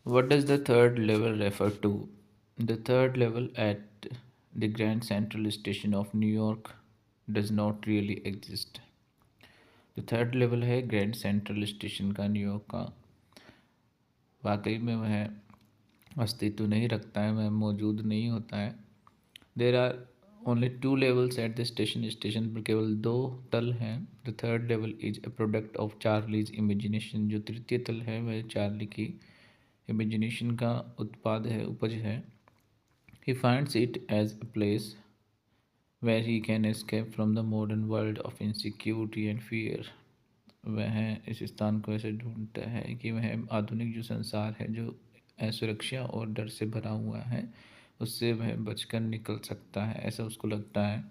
What does the third level refer to? The third level at the Grand Central Station of New York does not really exist. The third level है grand central station का New York का, वाकई में वह अस्तित्व नहीं रखता है, वह मौजूद नहीं होता है। There are only two levels at the station, station पर केवल दो तल हैं। The third level is a product of Charlie's imagination, जो तृतीय तल है वह चार्ली की इमेजिनेशन का उत्पाद है, उपज है। He finds it as a place where he can escape from the modern world of insecurity and fear. वह इस स्थान को ऐसे ढूंढता है कि वह आधुनिक जो संसार है, जो असुरक्षा और डर से भरा हुआ है, उससे वह बचकर निकल सकता है, ऐसा उसको लगता है।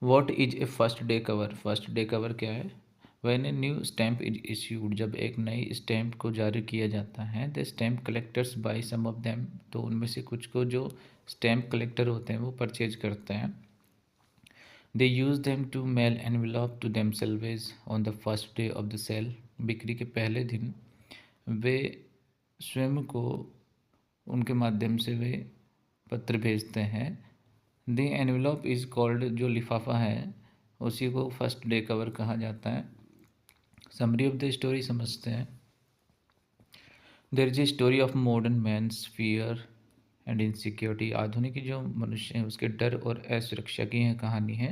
What is a first day cover? First day cover क्या है? When a new stamp is issued, जब एक नई स्टैम्प को जारी किया जाता है। The stamp collectors buy some of them, तो उनमें से कुछ को जो स्टैम्प कलेक्टर होते हैं वो परचेज करते हैं। They use them to mail envelope to themselves on the first day of the sale, बिक्री के पहले दिन वे स्वयं को उनके माध्यम से वे पत्र भेजते हैं। द एनवेलप इज़ कॉल्ड, जो लिफाफा है उसी को फर्स्ट डे कवर कहा जाता है। समरी ऑफ द स्टोरी समझते हैं। There is a story of modern man's fear and insecurity, आधुनिक जो मनुष्य है उसके डर और असुरक्षा की यह कहानी है।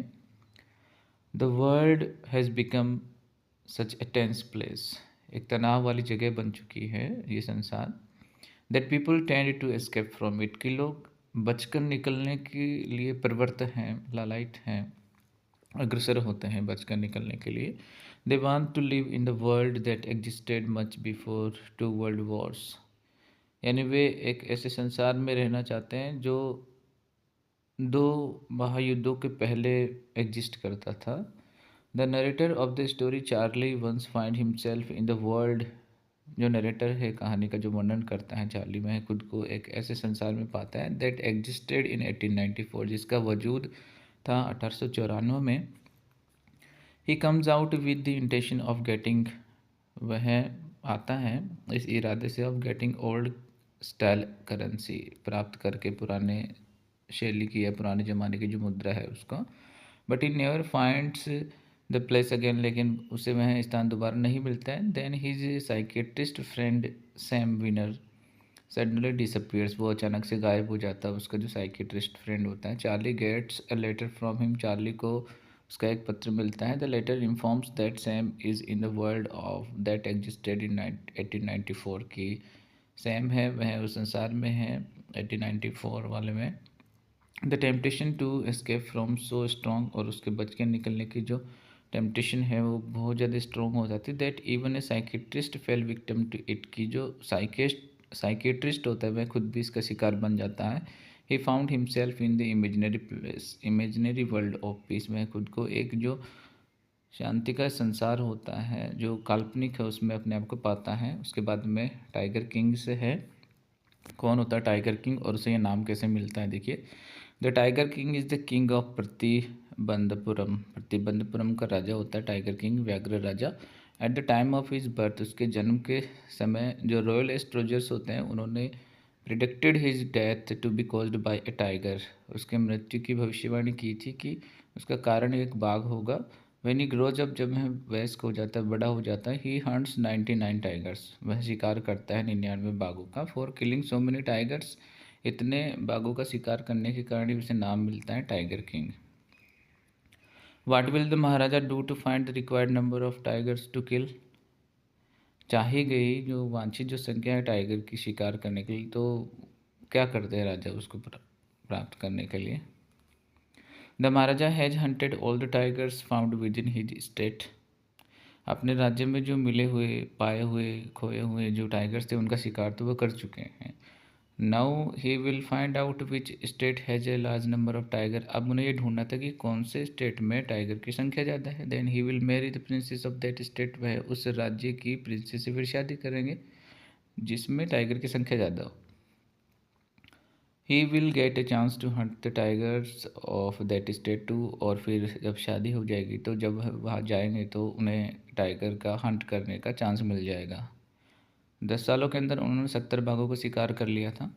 The world has become such a tense place, एक तनाव वाली जगह बन चुकी है ये संसार। That people tend to escape from it, कि लोग बचकर निकलने के लिए प्रवृत्त हैं, लालायित हैं, अग्रसर होते हैं बचकर निकलने के लिए। They want to live in the world that existed much before two world wars, यानी वे एक ऐसे संसार में रहना चाहते हैं जो दो महायुद्धों के पहले एग्जिस्ट करता था। The narrator of the story Charlie once find himself in the world, जो नरेटर है कहानी का, जो वर्णन करता है चार्ली, वह खुद को एक ऐसे संसार में पाता है दैट एग्जिस्टेड इन 1894, जिसका वजूद था 1894 में। He comes out with the intention of getting, वह आता है इस इरादे से, of getting old style currency, प्राप्त करके पुराने शैली की या पुराने ज़माने की जो मुद्रा है उसका। But he never finds the place again, लेकिन उसे वह स्थान दोबारा नहीं मिलता है। Then his psychiatrist friend Sam Weiner suddenly disappears, वो अचानक से गायब हो जाता है, उसका जो साइकेट्रिस्ट फ्रेंड होता है। Charlie gets a letter from him, Charlie को उसका एक पत्र मिलता है। The letter informs that Sam is in the world of that existed in 1894 की, सैम है वह उस संसार में है 1894 वाले में। The temptation to escape from so strong, और उसके बच के निकलने की जो टेम्पटेशन है वो बहुत ज़्यादा स्ट्रॉन्ग हो जाती है। That even a psychiatrist fell victim to it, की जो साइकेट्रिस्ट होता है वह खुद भी इसका शिकार बन जाता है। He found himself in the imaginary place, imaginary world of peace, में खुद को एक जो शांति का संसार होता है जो काल्पनिक है उसमें अपने आप को पाता है। उसके बाद में टाइगर किंग से है, कौन होता है टाइगर किंग और उसे ये नाम कैसे मिलता है, देखिए। The tiger king is the king of Pratibandhapuram, Pratibandhapuram का राजा होता है टाइगर किंग, व्याघ्र राजा। At the time of his birth, उसके जन्म के समय जो रॉयल एस्ट्रोलजर्स होते हैं उन्होंने predicted his death to be caused by a tiger, उसके मृत्यु की भविष्यवाणी की थी कि उसका कारण एक बाघ होगा। व्हेन ही ग्रोज अप, जब वह वयस्क हो जाता है, बड़ा हो जाता है, ही हंट्स 99 टाइगर्स, वह शिकार करता है 99 बाघों का। For killing so many tigers, इतने बाघों का शिकार करने के कारण ही उसे नाम मिलता है tiger king. What will the Maharaja do to find the required number of tigers to kill, चाही गई जो वांछित जो संख्या है टाइगर की शिकार करने के लिए, तो क्या करते हैं राजा उसको प्राप्त करने के लिए। The Maharaja has hunted all the tigers found within his state, अपने राज्य में जो मिले हुए, पाए हुए, खोए हुए जो टाइगर्स थे उनका शिकार तो वह कर चुके हैं। Now he will find out which state has a large number of tiger, अब उन्हें ये ढूंढना था कि कौन से स्टेट में टाइगर की संख्या ज़्यादा है। Then he will marry the princess of that state, वह उस राज्य की प्रिंसेस से फिर शादी करेंगे जिसमें टाइगर की संख्या ज़्यादा हो। He will get a chance to hunt the tigers of that state too, और फिर जब शादी हो जाएगी तो जब वह वहाँ जाएंगे तो उन्हें टाइगर का हंट करने का चांस मिल जाएगा। 10 सालों के अंदर उन्होंने 70 बाघों को शिकार कर लिया था।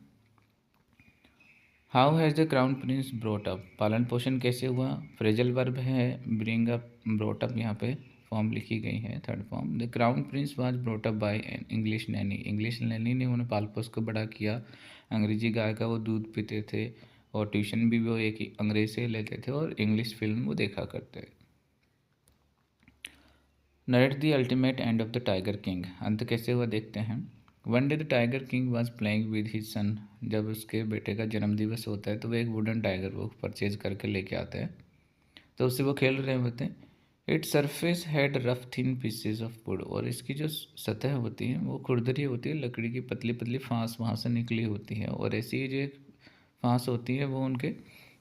How has the crown Prince brought up, पालन पोषण कैसे हुआ? फ्रेजल वर्ब है ब्रिंग अप, ब्रोट अप यहाँ पे फॉर्म लिखी गई है, third form. The crown Prince was brought up by an English Naini, English Naini ने उन्हें पाल पोस को बड़ा किया। अंग्रेजी गाय का वो दूध पीते थे और ट्यूशन भी वो एक ही अंग्रेज से लेते थे और इंग्लिश फिल्म वो देखा करते। Narrate the ultimate and of the tiger king, अंत कैसे हुआ देखते हैं। One day the tiger king was playing with his son, जब उसके बेटे का जन्मदिवस होता है तो वो एक वुडन टाइगर वो परचेज करके लेके आते हैं, तो उससे वो खेल रहे होते हैं। It surface had rough thin pieces of would, और इसकी जो सतह होती है वो खुरदरी होती है, लकड़ी की पतली पतली फांस वहाँ से निकली होती है, और ऐसी ही जो एक फांस होती है वो उनके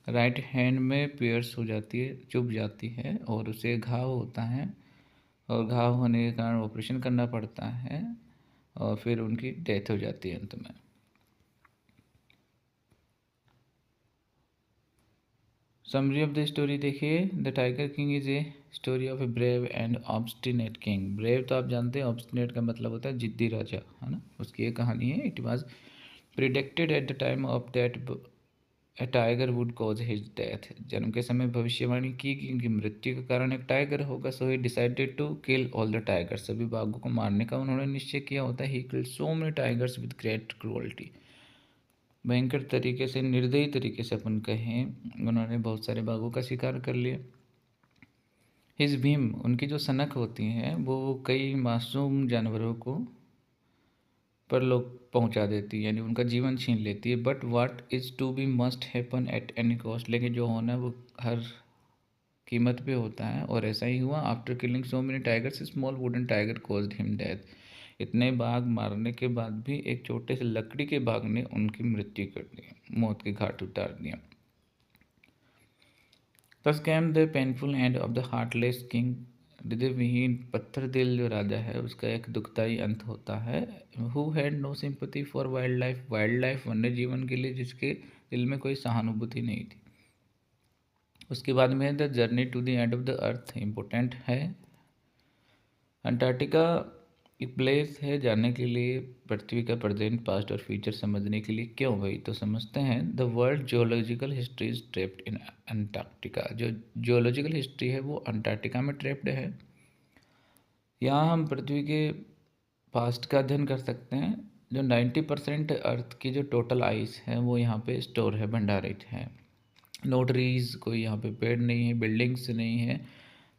राइट हैंड में पियर्स हो जाती है, चुभ जाती है, और उसे घाव होता है, और घाव होने के कारण ऑपरेशन करना पड़ता है, और फिर उनकी डेथ हो जाती है अंत में। समरी ऑफ द स्टोरी देखिए, the tiger king is a story of a brave and obstinate king. Brave तो आप जानते हैं, ऑब्स्टिनेट का मतलब होता है जिद्दी राजा, है ना, उसकी एक कहानी है। It was predicted eight the time of that A tiger would cause his death, जन्म के समय भविष्यवाणी की कि उनकी मृत्यु का कारण एक टाइगर होगा। So he decided to kill all the tiger, सभी बाघों को मारने का उन्होंने निश्चय किया होता है। He killed so many tigers with great cruelty, भयंकर तरीके से, निर्दयी तरीके से अपन कहें, उन्होंने बहुत सारे बाघों का शिकार कर लिया। हिज भीम, उनकी जो सनक होती हैं वो कई मासूम जानवरों को पर लोग पहुंचा देती है, यानी उनका जीवन छीन लेती है। But what is to be must happen at any cost, लेकिन जो होना है वो हर कीमत पे होता है, और ऐसा ही हुआ। After killing so many tigers small wooden tiger caused him death, इतने बाघ मारने के बाद भी एक छोटे से लकड़ी के बाघ ने उनकी मृत्यु कर दी, मौत के घाट उतार दिया। Thus came the painful end of the heartless king, हृदयविहीन पत्थर दिल जो राजा है उसका एक दुखदाई अंत होता है। Who had no sympathy for wildlife, wild life वन्य जीवन के लिए जिसके दिल में कोई सहानुभूति नहीं थी। उसके बाद में the journey to the end of the earth important है। अंटार्कटिका एक प्लेस है जाने के लिए, पृथ्वी का प्रेजेंट पास्ट और फ्यूचर समझने के लिए। क्यों भाई, तो समझते हैं। The world geological history is trapped in Antarctica, जो जियोलॉजिकल हिस्ट्री है वो अंटार्कटिका में ट्रैप्ड है। यहाँ हम पृथ्वी के पास्ट का अध्ययन कर सकते हैं। जो 90% अर्थ की जो टोटल आइस है वो यहाँ पे स्टोर है, भंडारित है। नो ट्रीज, कोई यहाँ पे पेड़ नहीं है, बिल्डिंग्स नहीं है,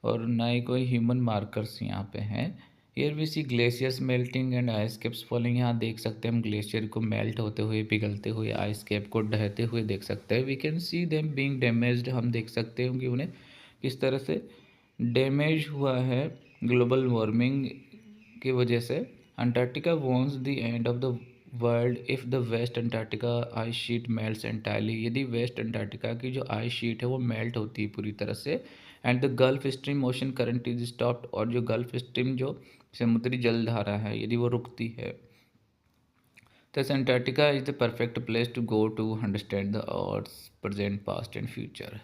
और ना ही कोई ह्यूमन मार्कर्स यहाँ पे हैं। Here we see glaciers melting and ice caps falling, यहाँ देख सकते हैं हम ग्लेशियर को मेल्ट होते हुए, पिघलते हुए, आइस कैप को ढहते हुए देख सकते हैं। We can see them being damaged, हम देख सकते हैं कि उन्हें किस तरह से डैमेज हुआ है ग्लोबल वार्मिंग की वजह से। Antarctica once the end of the world if the west Antarctica ice sheet melts entirely, यदि वेस्ट अंटार्कटिका की जो आइस शीट है वो मेल्ट होती है पूरी तरह से। And the gulf stream ocean current is stopped, और जो गल्फ स्ट्रीम जो समुद्री जलधारा है यदि वो रुकती है। thus Antarctica is the perfect place to go to understand the earth's present past and future.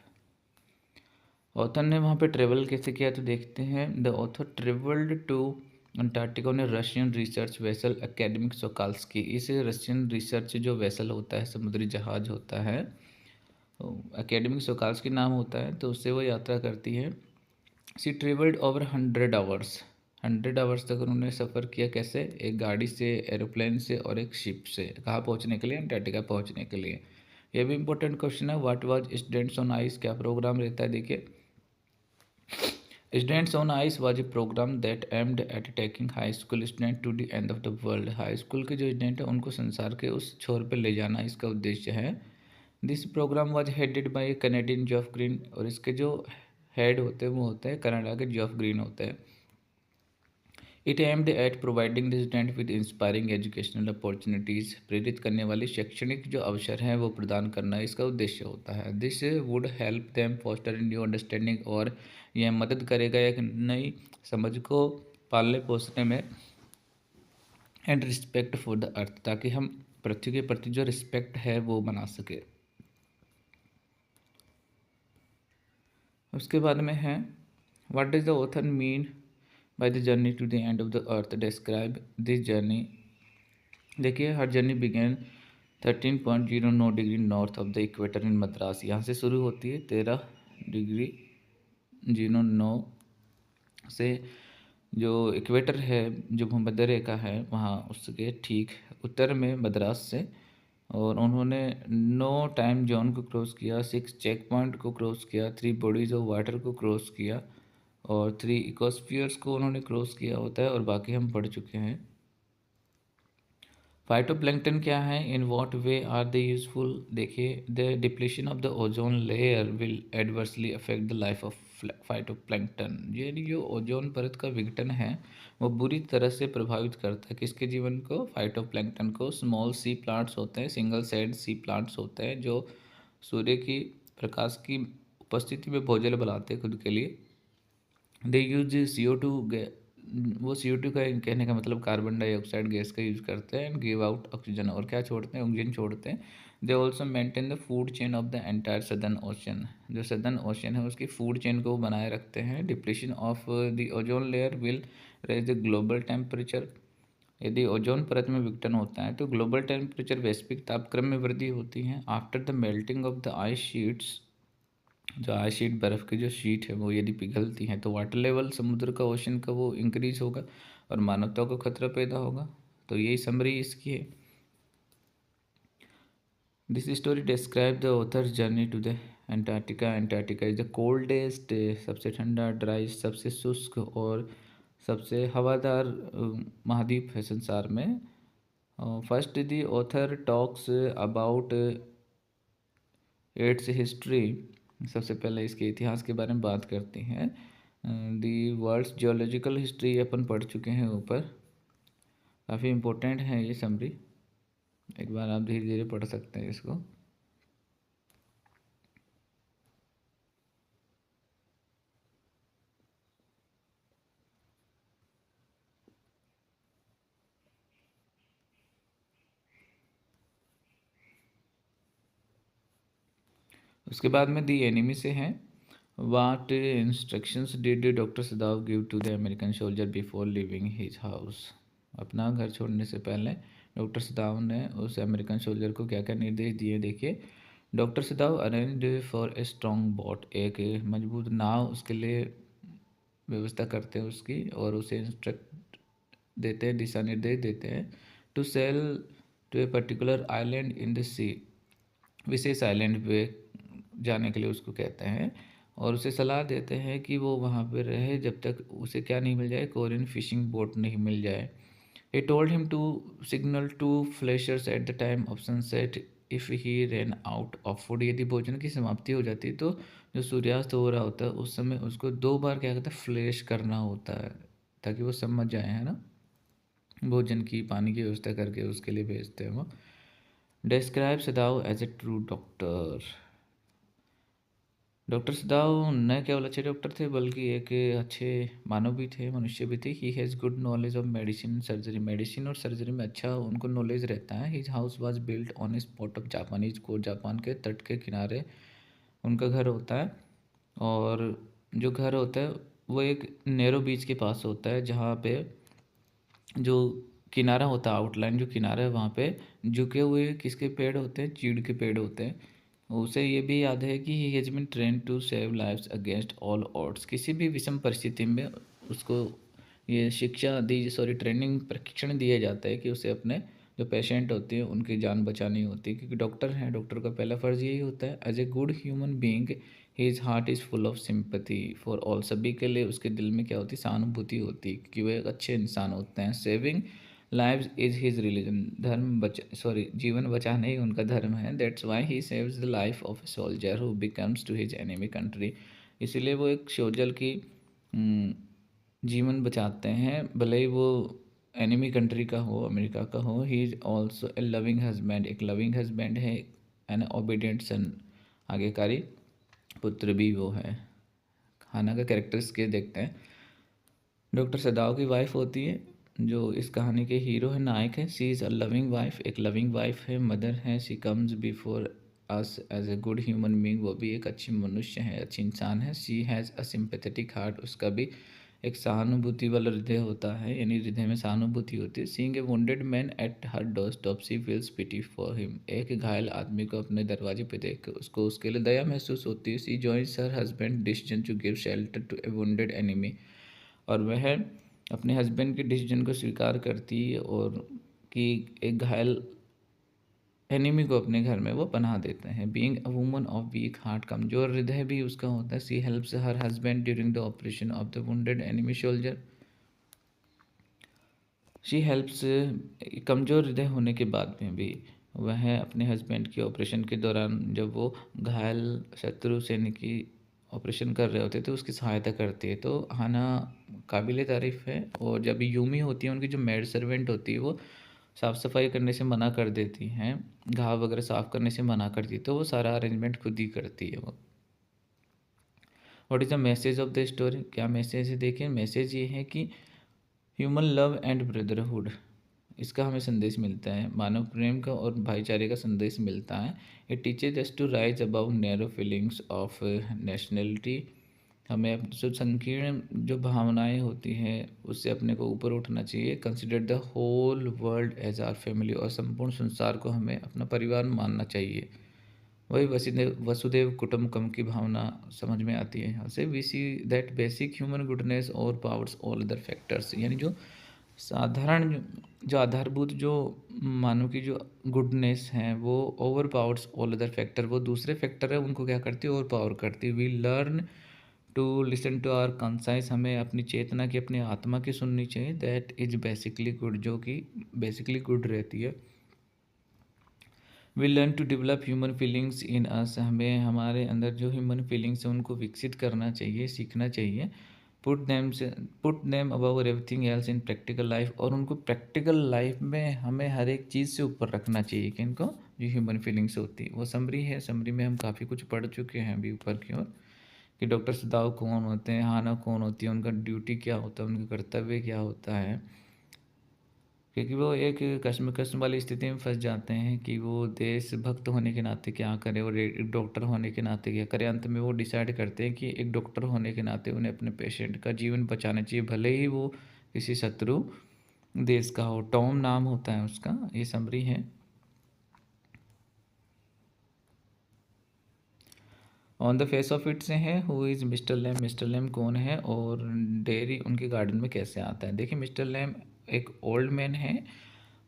Author ने वहाँ पे ट्रेवल कैसे किया तो देखते हैं। The author travelled to Antarctica ने Russian research vessel Akademik Shokalskiy, इस रशियन रिसर्च जो वेसल होता है, समुद्री जहाज होता है, एकेडमिक सोकाल्स्की नाम होता है, तो उससे वो यात्रा करती है। सी ट्रेवल्ड ओवर 100 आवर्स, 100 आवर्स तक उन्होंने सफ़र किया। कैसे? एक गाड़ी से, एरोप्लेन से और एक शिप से। कहाँ पहुँचने के लिए? अंटार्कटिका पहुँचने के लिए। यह भी इंपॉर्टेंट क्वेश्चन है। What was students on ice, क्या प्रोग्राम रहता है देखिए। Students on ice was a program that aimed at taking high school student to the end of the world, high school के जो स्टूडेंट हैं उनको संसार के उस छोर पर ले जाना इसका उद्देश्य है। This program was headed by Canadian Geoff Green, और इसके जो हेड होते हैं वो होते हैं कनाडा के जॉफ ग्रीन होते हैं। It aimed at providing the student with inspiring educational opportunities, प्रेरित करने वाले शैक्षणिक जो अवसर हैं वो प्रदान करना इसका उद्देश्य होता है। This would help them foster in new understanding, और यह मदद करेगा एक नई समझ को पालने पोसने में। And respect for the earth, ताकि हम पृथ्वी के प्रति जो रिस्पेक्ट है वो बना सके। उसके बाद में है what does the author mean by the journey to the end of the earth, describe this journey देखिए, हर journey begin 13.09 degree north of the equator in Madras. यहाँ से शुरू होती है 13.09 से, जो इक्वेटर है, जो भूमध्य रेखा है, वहाँ उसके ठीक उत्तर में मद्रास से। और उन्होंने 9 टाइम जोन को क्रॉस किया, 6 चेक पॉइंट को क्रॉस किया, 3 बॉडीज ऑफ वाटर को क्रॉस किया और 3 इकोस्फीयर्स को उन्होंने क्रॉस किया होता है, और बाकी हम पढ़ चुके हैं। फाइटोप्लैंक्टन क्या है, in what way are they useful. देखिए, the depletion of the ozone layer will adversely affect the life of phytoplankton. ये जो ओजोन परत का विघटन है वो बुरी तरह से प्रभावित करता है किसके जीवन को, फाइटोप्लैंक्टन को। स्मॉल सी प्लांट्स होते हैं, सिंगल सेड सी प्लांट्स होते हैं, जो सूर्य की प्रकाश की उपस्थिति में भोजन बनाते हैं खुद के लिए। दे यूज CO2, वो CO2 का कहने का मतलब कार्बन डाइऑक्साइड गैस का यूज़ करते हैं, एंड गिव आउट ऑक्सीजन, और क्या छोड़ते हैं, ऑक्सीजन छोड़ते हैं। They also maintain the food chain of the entire southern ocean. जो सदर्न ओशन है उसकी फूड चेन को वो बनाए रखते हैं। Depletion of the ozone layer will raise the global temperature. यदि ओजोन परत में विघटन होता है तो ग्लोबल टेम्परेचर, वैश्विक तापक्रम में वृद्धि होती है। After the melting of the ice sheets, जो आइस शीट, बर्फ़ की जो शीट है वो यदि पिघलती हैं तो वाटर लेवल समुद्र का, ओशन का, वो इंक्रीज होगा और मानवता को खतरा पैदा होगा। तो यही समरी इसकी है। This story describe the author's journey to the Antarctica. Antarctica is the coldest, सबसे ठंडा, ड्राई, सबसे शुष्क और सबसे हवादार महाद्वीप है संसार में। First the author talks about it's history. सबसे पहले इसके इतिहास के बारे में बात करते हैं। दी वर्ल्ड्स जियोलॉजिकल हिस्ट्री अपन पढ़ चुके हैं ऊपर, काफ़ी इम्पोर्टेंट है ये समरी, एक बार आप धीरे धीरे पढ़ सकते हैं इसको। उसके बाद में दी एनिमी से हैं। What instructions did doctor Sadao give to the American soldier before leaving his house. अपना घर छोड़ने से पहले डॉक्टर सदाव ने उस अमेरिकन सोल्जर को क्या क्या निर्देश दिए, देखिए। Doctor सदाव arranged for a strong boat, एक मजबूत नाव उसके लिए व्यवस्था करते हैं उसकी, और उसे इंस्ट्रक्ट देते हैं, दिशा निर्देश देते हैं। To sail to a particular island in the sea, विशेष आइलैंड पे जाने के लिए उसको कहते हैं, और उसे सलाह देते हैं कि वो वहाँ पे रहे जब तक उसे क्या नहीं मिल जाए, कोरियन फिशिंग बोट नहीं मिल जाए। He told him to signal to flashers at the time of sunset if he ran out of food। यदि भोजन की समाप्ति हो जाती है तो जो सूर्यास्त हो रहा होता है उस समय उसको 2 बार क्या कहता है, फ्लैश करना होता है, ताकि वो समझ जाए, है ना। भोजन की, पानी की व्यवस्था करके उसके लिए भेजते हैं वो। Describe Sadao as a true doctor. Doctor Sadao न केवल अच्छे डॉक्टर थे बल्कि एक अच्छे मानव भी थे, मनुष्य भी थे। He has good knowledge of medicine surgery, medicine और सर्जरी में अच्छा उनको नॉलेज रहता है। His house was built on A spot of Japanese को, जापान के तट के किनारे उनका घर होता है। और जो घर होता है वो एक नैरो बीच के पास होता है, जहाँ पे जो किनारा होता है, आउटलाइन जो किनारा है वहाँ पे झुके हुए किसके पेड़ होते हैं, चीड़ के पेड़ होते हैं। उसे ये भी याद है कि he has been train to save lives against all odds, किसी भी विषम परिस्थिति में उसको ये शिक्षा दी, सॉरी ट्रेनिंग, प्रशिक्षण दिया जाता है कि उसे अपने जो पेशेंट होते हैं उनकी जान बचानी होती है, क्योंकि डॉक्टर हैं, डॉक्टर का पहला फ़र्ज़ यही होता है। As a good human being his heart is full of sympathy for all, सभी के लिए उसके दिल में क्या होती है, सहानुभूति होती है, क्योंकि वो एक अच्छे इंसान होते हैं। Saving lives is his religion, धर्म जीवन बचाना ही उनका धर्म है। That's why he saves the life of a soldier who becomes to his enemy country, इसीलिए वो एक सोल्जर की जीवन बचाते हैं, भले ही वो एनिमी कंट्री का हो, अमेरिका का हो। He is also a loving husband, एक लविंग हस्बैंड है, एन ओबीडियंट सन, आज्ञाकारी पुत्र भी वो है। खाना का कैरेक्टर्स के देखते हैं। डॉक्टर सदाव की वाइफ होती है जो इस कहानी के हीरो है, नायक है। She is a loving wife, एक लविंग वाइफ है, मदर है। She comes before us as a good human being, वो भी एक अच्छी मनुष्य है, अच्छी इंसान है। She has a sympathetic heart, उसका भी एक सहानुभूति वाला हृदय होता है, यानी हृदय में सहानुभूति होती है। Seeing a wounded man at her door stop she feels pity for him. एक घायल आदमी को अपने दरवाजे पे देख कर उसको उसके लिए दया महसूस होती है। She joins her husband decision to give shelter to a wounded enemy. और वह अपने हस्बैंड के डिसीजन को स्वीकार करती है और कि एक घायल एनिमी को अपने घर में वो पनाह देते हैं। Being a woman of weak heart, कमजोर हृदय भी उसका होता है। She helps her husband during the operation of the wounded enemy soldier. She helps, कमज़ोर हृदय होने के बाद में भी वह अपने हस्बैंड के ऑपरेशन के दौरान जब वो घायल शत्रु सैनिक की ऑपरेशन कर रहे होते तो उसकी सहायता करती है। तो हाना काबिल तारीफ़ है। और जब यूमी होती है, उनकी जो मेड सर्वेंट होती है, वो साफ़ सफाई करने से मना कर देती हैं, घाव वगैरह साफ़ करने से मना करती है, तो वो सारा अरेंजमेंट खुद ही करती है वो। What is the message of the story? क्या मैसेज है? देखिए, मैसेज ये है कि ह्यूमन लव एंड ब्रदरहुड, इसका हमें संदेश मिलता है। मानव प्रेम का और भाईचारे का संदेश मिलता है। It teaches us to rise above narrow feelings of nationality. हमें जो संकीर्ण जो भावनाएं होती हैं उससे अपने को ऊपर उठना चाहिए। Consider the whole world as our family, और संपूर्ण संसार को हमें अपना परिवार मानना चाहिए। वही वसुदेव वसुदेव कुटुम्बकम की भावना समझ में आती है यहाँ से। We see that basic human goodness overpowers all other factors, यानी जो साधारण जो आधारभूत जो मानव की जो गुडनेस है वो over powers all other factor, वो दूसरे फैक्टर है उनको क्या करती है, ओवर पावर करती है। We learn to listen to our conscience, हमें अपनी चेतना की, अपनी आत्मा की सुननी चाहिए। दैट इज बेसिकली गुड, जो कि बेसिकली गुड रहती है। We learn to develop human feelings in us, हमें हमारे अंदर जो ह्यूमन फीलिंग्स हैं उनको विकसित करना चाहिए, सीखना चाहिए। Put them above everything else in practical life, और उनको प्रैक्टिकल लाइफ में हमें हर एक चीज़ से ऊपर रखना चाहिए। कि इनको जो ह्यूमन फीलिंग्स होती है, वो समरी है। समरी में हम काफ़ी कुछ पढ़ चुके हैं अभी ऊपर की ओर, कि डॉक्टर सदाव कौन होते हैं, हाना कौन होती है, उनका ड्यूटी क्या होता है, उनका कर्तव्य क्या होता है। क्योंकि वो एक कश्मकश वाली स्थिति में फंस जाते हैं कि वो देशभक्त होने के नाते क्या करें और एक डॉक्टर होने के नाते क्या करें। अंत में वो डिसाइड करते हैं कि एक डॉक्टर होने के नाते उन्हें अपने पेशेंट का जीवन बचाना चाहिए, भले ही वो किसी शत्रु देश का हो। टॉम नाम होता है उसका। ये समरी है। On the face of it से है who is mister Lamb, mister Lamb कौन है और डेयरी उनके गार्डन में कैसे आता है। देखिए, मिस्टर लैम एक ओल्ड मैन है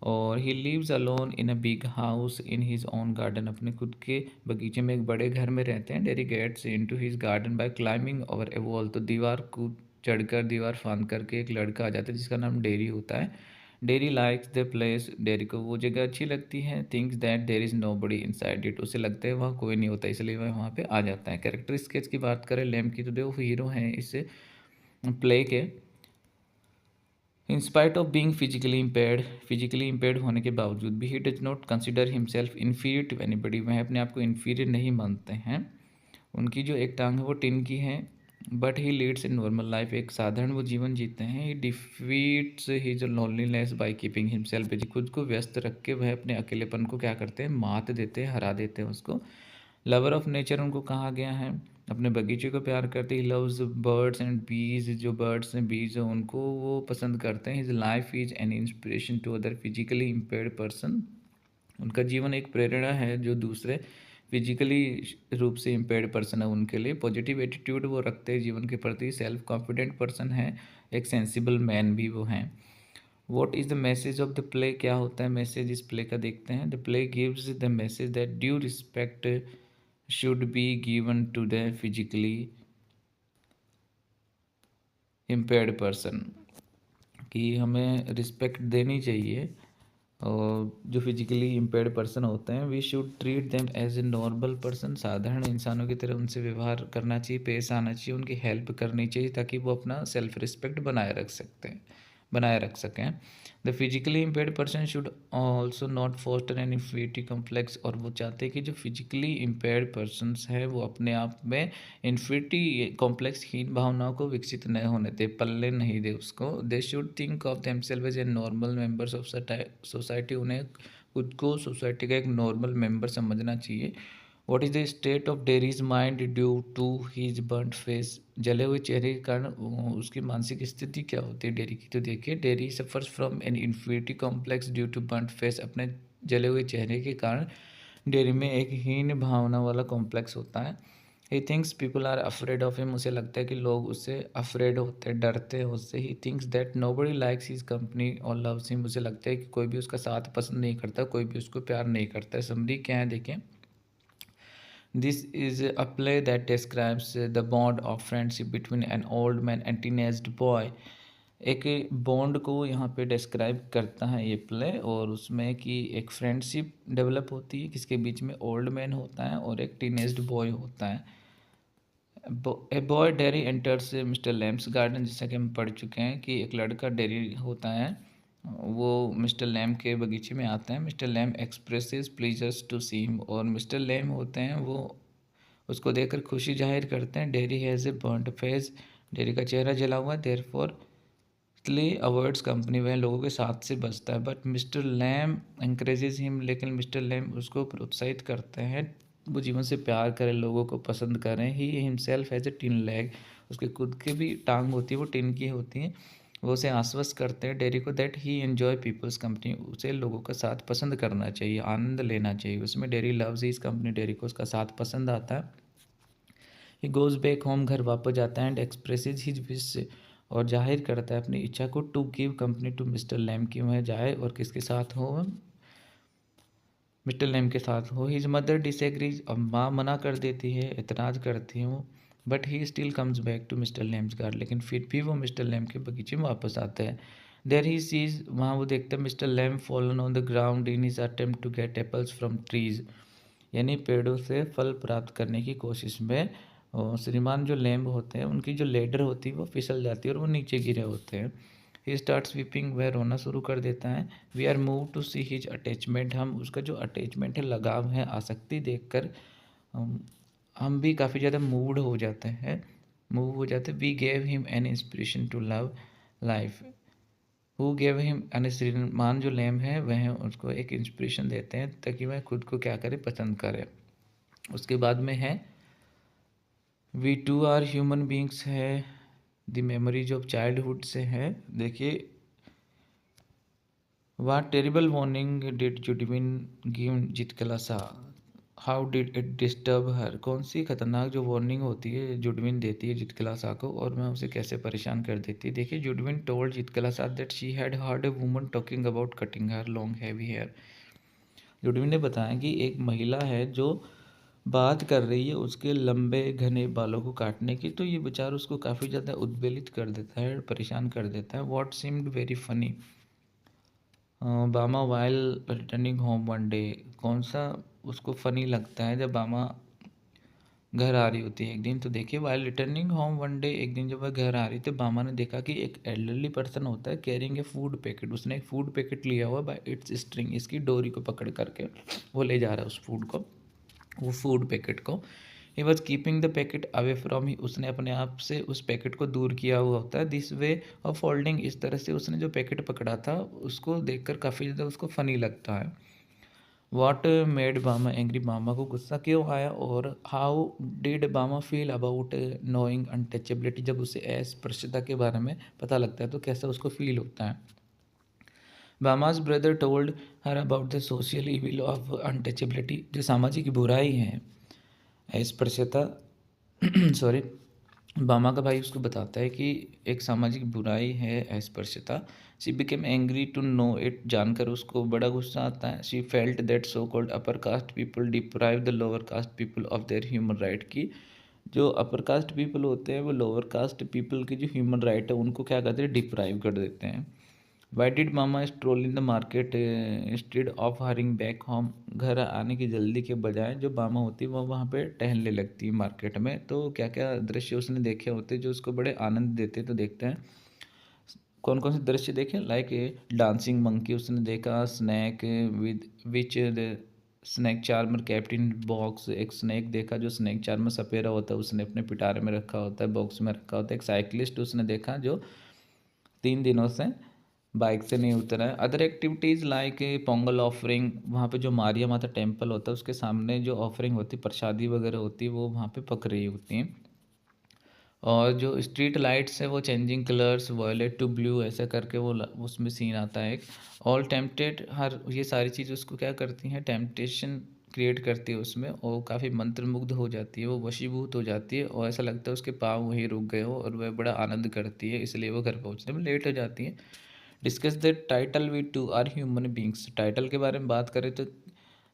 और he lives alone in a big house in his own garden, अपने खुद के बगीचे में एक बड़े घर में रहते हैं। Derry gets into his garden by climbing over a wall, तो दीवार कूद चढ़कर, दीवार फांद करके एक लड़का आ जाता है जिसका नाम डेरी होता है। Derry likes the place, Derry को वो जगह अच्छी लगती है। Thinks that there is nobody inside it, उसे लगता है वहाँ कोई नहीं होता, इसलिए वह वहाँ पे आ जाता है। कैरेक्टर स्केच की बात करें लैम्प की, तो देखो हीरो हैं इस प्ले के। In spite of being physically impaired होने के बावजूद भी he does not consider himself inferior to anybody, वह अपने आप को इन्फीरियर नहीं मानते हैं। उनकी जो एक टांग है वो टिन की है। But he leads in normal life, एक साधारण वो जीवन जीते हैं। He defeats his loneliness by keeping himself busy, खुद को व्यस्त रख के वह अपने अकेलेपन को क्या करते हैं, मात देते हैं, हरा देते हैं उसको। लवर ऑफ नेचर उनको कहा गया है, अपने बगीचे को प्यार करते। ही लव्स बर्ड्स एंड बीज, जो बर्ड्स हैं, बीज हैं, उनको वो पसंद करते हैं। His life is an inspiration to other physically impaired person, उनका जीवन एक प्रेरणा है जो दूसरे फिजिकली रूप से इम्पेयर्ड पर्सन है उनके लिए। पॉजिटिव एटीट्यूड वो रखते हैं जीवन के प्रति, सेल्फ कॉन्फिडेंट पर्सन है, एक सेंसिबल मैन भी वो हैं। What is the message of the play, क्या होता है मैसेज इस प्ले का, देखते हैं। The play gives the message that due respect should be given to the physically impaired person, कि हमें रिस्पेक्ट देनी चाहिए और जो फिजिकली इम्पेयर्ड पर्सन होते हैं। We should treat them as a normal person, साधारण इंसानों की तरह उनसे व्यवहार करना चाहिए, पेश आना चाहिए, उनकी हेल्प करनी चाहिए ताकि वो अपना सेल्फ रिस्पेक्ट बनाए रख सकें। The physically impaired person should also not foster an inferiority complex, और वो चाहते हैं कि जो फिजिकली इम्पेयर्ड पर्सनस है वो अपने आप में इन्फीरियरिटी कॉम्प्लेक्स हीन भावनाओं को विकसित न होने दे, पल्ले नहीं दे उसको। They should think of themselves as a normal members of society, उन्हें खुद को सोसाइटी का एक नॉर्मल मेंबर समझना चाहिए। What is the state of Derry's mind due to his burnt face. जले हुए चेहरे के कारण उसकी मानसिक स्थिति क्या होती है डेरी की। तो देखिए, Derry suffers from an infinity complex due to burnt face. अपने जले हुए चेहरे के कारण डेरी में एक हीन भावना वाला कॉम्प्लेक्स होता है। He thinks people are afraid of him. उसे लगता है कि लोग उससे अफ्रेड होते हैं, डरते हैं उससे। He thinks that nobody likes his company और लव्स हिम। उसे लगता है कि कोई भी उसका साथ पसंद नहीं करता, कोई भी उसको प्यार नहीं करता है। समरी क्या है देखें। This is a play that describes the bond of friendship between an old man and teenaged boy. एक बॉन्ड को यहाँ पे डिस्क्राइब करता है ये प्ले, और उसमें कि एक फ्रेंडशिप डेवलप होती है किसके बीच में, ओल्ड मैन होता है और एक टीनेज्ड बॉय होता है। A boy Derry enters mister Lamb's garden. जैसा कि हम पढ़ चुके हैं कि एक लड़का डेरी होता है, वो मिस्टर लैम के बगीचे में आता है। Mister Lamb expresses pleasures to see him. और मिस्टर लैम होते हैं वो उसको देखकर खुशी जाहिर करते हैं। Derry has a burned face. Derry का चेहरा जला हुआ है। Therefore he avoids company. वह लोगों के साथ से बचता है। But mister Lamb encourages him. लेकिन मिस्टर लैम उसको प्रोत्साहित करते हैं वो जीवन से प्यार करें, लोगों को पसंद करें। He himself has a tin leg. उसके खुद की भी टांग होती है, वो टिन की होती है। वो उसे आश्वस्त करते हैं डेरी को that he enjoy people's company. उसे लोगों का साथ पसंद करना चाहिए, आनंद लेना चाहिए उसमें। Dairy loves his company. Dairy को उसका साथ पसंद आता है। He goes back home. घर वापस जाता है एंड एक्सप्रेसेस हिज विश। और जाहिर करता है अपनी इच्छा को to give company to mister Lamb की वह जाए और किसके साथ हो, मिस्टर लैम के साथ हो। His mother disagrees. अब माँ मना कर देती है, एतराज़ करती हूँ। But he still comes back to mister Lamb's garden. लेकिन फिर भी वो मिस्टर लैम के बगीचे में वापस आता है। There he sees. वहाँ वो देखता है mister Lamb fallen on the ground in his attempt to get apples from trees. यानी पेड़ों से फल प्राप्त करने की कोशिश में श्रीमान जो लैम्ब होते हैं उनकी जो लेडर होती है वो फिसल जाती है और वो नीचे गिरे होते हैं। He start sweeping. वह रोना शुरू कर देता है। We are move to see his attachment. हम उसका जो अटैचमेंट है, लगाव है, आसक्ति देखकर हम भी काफ़ी ज़्यादा मूव्ड हो जाते हैं, मूव हो जाते हैं। We gave him an inspiration to love life. Who gave him यानी श्रीमान जो लैम है वह उसको एक इंस्पिरेशन देते हैं ताकि वह खुद को क्या करे, पसंद करे। उसके बाद में है we too are human beings है। द मेमोरीज ऑफ चाइल्डहुड से है। देखिए, what terrible warning did Judewin give Zitkala-Sa. How did it disturb her. कौन सी खतरनाक जो वार्निंग होती है जुडविन देती है जितकलासा को, और मैं उसे कैसे परेशान कर देती है। देखिए, Judewin told Zitkala-Sa that she had heard a woman talking about cutting her long heavy hair. Judewin ने बताया कि एक महिला है जो बात कर रही है उसके लंबे घने बालों को काटने की। तो ये विचार उसको काफ़ी ज़्यादा उद्वेलित कर देता है, परेशान कर देता है। वॉट सीम्ड वेरी फनी बामा while returning home one day. कौन सा उसको फ़नी लगता है जब बामा घर आ रही होती है एक दिन। तो देखिए, while returning home one day, एक दिन जब वह घर आ रही थी, बामा ने देखा कि एक एल्डरली पर्सन होता है कैरिंग ए फूड पैकेट। उसने एक फूड पैकेट लिया हुआ बाय इट्स स्ट्रिंग। इसकी डोरी को पकड़ करके वो ले जा रहा है उस फूड को, वो फूड पैकेट को। He was keeping the packet away from he. उसने अपने आप से उस पैकेट को दूर किया हुआ होता है। This way of folding. इस तरह से उसने जो पैकेट पकड़ा था उसको देखकर काफ़ी ज़्यादा उसको फ़नी लगता है। वॉट मेड बामा एंग्री। बामा को गुस्सा क्यों आया। और हाउ डिड बामा फील अबाउट नोइंग अनटचेबिलिटी। जब उसे अस्पृश्यता के बारे में पता लगता है तो कैसा उसको फील होता है। Bama's brother told her about the social evil of untouchability. जो सामाजिक बुराई है अस्पृश्यता सॉरी, बामा का भाई उसको बताता है कि एक सामाजिक बुराई है अस्पृश्यता। She became angry to know it. जानकर उसको बड़ा गुस्सा आता है। She felt that so called upper caste people deprive the lower caste people of their human right की। जो अपर कास्ट पीपल होते हैं वो लोअर कास्ट पीपल की जो ह्यूमन राइट है उनको क्या करते हैं, डिप्राइव कर देते हैं। Why did mama stroll in the market instead of hurrying back home. घर आने की जल्दी के बजाय जो मामा होती है वो वहाँ पे टहलने लगती है मार्केट में। तो क्या क्या दृश्य उसने देखे होते जो उसको बड़े आनंद देते। तो देखते हैं कौन कौन से दृश्य देखे। लाइक ए डांसिंग मंकी उसने देखा। Snake with which the snake charmer kept in box. एक स्नैक देखा जो स्नैक चार्मर सपेरा होता है उसने अपने पिटारे में रखा होता है, बॉक्स में रखा होता है। एक साइकिलिस्ट उसने देखा जो 3 दिनों से बाइक से नहीं उतरा है। Other activities like Pongal offering, वहाँ पे जो मारिया माता टेम्पल होता है उसके सामने जो ऑफरिंग होती है, प्रसादी वगैरह होती है, वो वहाँ पे पक रही होती हैं। और जो स्ट्रीट लाइट्स है वो changing colours violet to blue ऐसा करके उसमें सीन आता है एक। ऑल टेम्पटेड, हर ये सारी चीज़ उसको क्या करती हैं, टेम्पटेशन क्रिएट करती है उसमें, और काफ़ी मंत्रमुग्ध हो जाती है, वो वशीभूत हो जाती है और ऐसा लगता है उसके पाँव वहीं रुक गए हो, और वह बड़ा आनंद करती है, इसलिए वो घर पहुँचने में लेट हो जाती है। Discuss the title we too are human beings, title के बारे में बात करें तो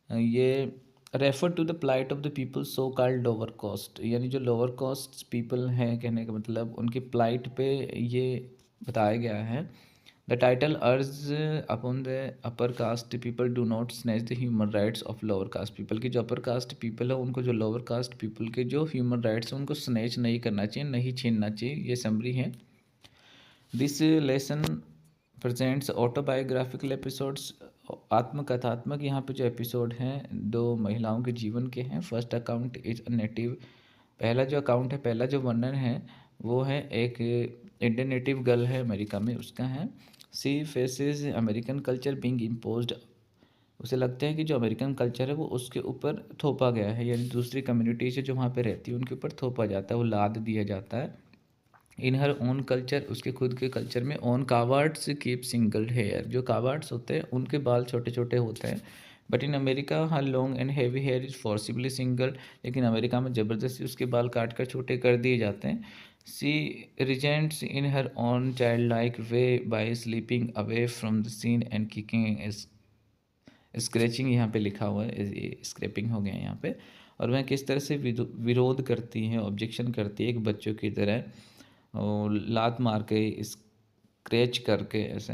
ये refer to the plight of the people so called lower caste, यानी जो लोअर कास्ट पीपल हैं, कहने का मतलब उनकी प्लाइट पे ये बताया गया है। द टाइटल अर्ज upon the upper caste people do not snatch the human rights of lower caste people, की जो अपर कास्ट पीपल है उनको जो लोअर कास्ट पीपल के जो ह्यूमन राइट्स हैं उनको स्नैच नहीं करना चाहिए, नहीं छीनना चाहिए, ये समरी है। This lesson presents autobiographical episodes, आत्मकथात्मक यहाँ पे जो एपिसोड हैं दो महिलाओं के जीवन के हैं। फर्स्ट अकाउंट इज नेटिव, पहला जो अकाउंट है, पहला जो वर्णन है वो है एक इंडियन नेटिव गर्ल है अमेरिका में, उसका है। She faces American culture being imposed, उसे लगता है कि जो अमेरिकन कल्चर है वो उसके ऊपर थोपा गया है, यानी दूसरी कम्युनिटी से जो वहाँ पे रहती है उनके ऊपर थोपा जाता है, वो लाद दिया जाता है। इन हर ओन कल्चर, उसके खुद के कल्चर में, own cowards keep single hair, जो कावर्ड्स होते हैं उनके बाल छोटे छोटे होते हैं। But in America her long and heavy hair is forcibly single, लेकिन अमेरिका में ज़बरदस्ती उसके बाल काट कर छोटे कर दिए जाते हैं। She resents in her own child like way by sleeping away from the scene and kicking, scratching यहाँ पे लिखा हुआ है, स्क्रैपिंग हो गया यहाँ पे। और वह किस तरह से विरोध करती हैं, ऑब्जेक्शन करती है एक बच्चों की तरह, और लात मार के स्क्रैच करके ऐसे।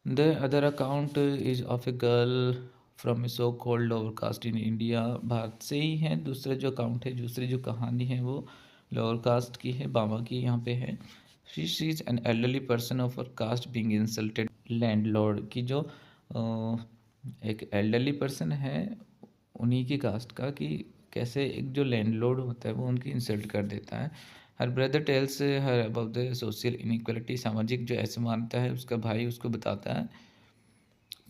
The other account is of a girl from A so called lower cast in India, Bharat से ही है। दूसरा जो अकाउंट है, दूसरी जो कहानी है वो लोअर कास्ट की है, बाबा की यहाँ पे है। She is an elderly person of our caste being insulted landlord, की जो एक एल्डरली पर्सन है उन्हीं की कास्ट का, कि कैसे एक जो लैंडलॉर्ड होता है वो उनकी इंसल्ट कर देता है। Her brother tells her about the social inequality, सामाजिक जो असमानता है उसका भाई उसको बताता है।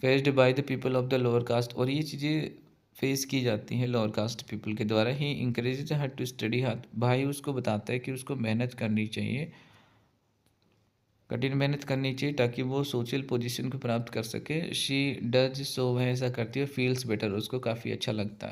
Faced by the people of the lower caste, और ये चीज़ें फेस की जाती हैं लोअर कास्ट पीपल के द्वारा ही। Encourage her to study hard, भाई उसको बताता है कि उसको मेहनत करनी चाहिए, कठिन मेहनत करनी चाहिए ताकि वो सोशल पोजीशन को प्राप्त कर सके। शी डज सो, वह ऐसा करती है, फील्स बेटर, उसको काफ़ी अच्छा लगता है।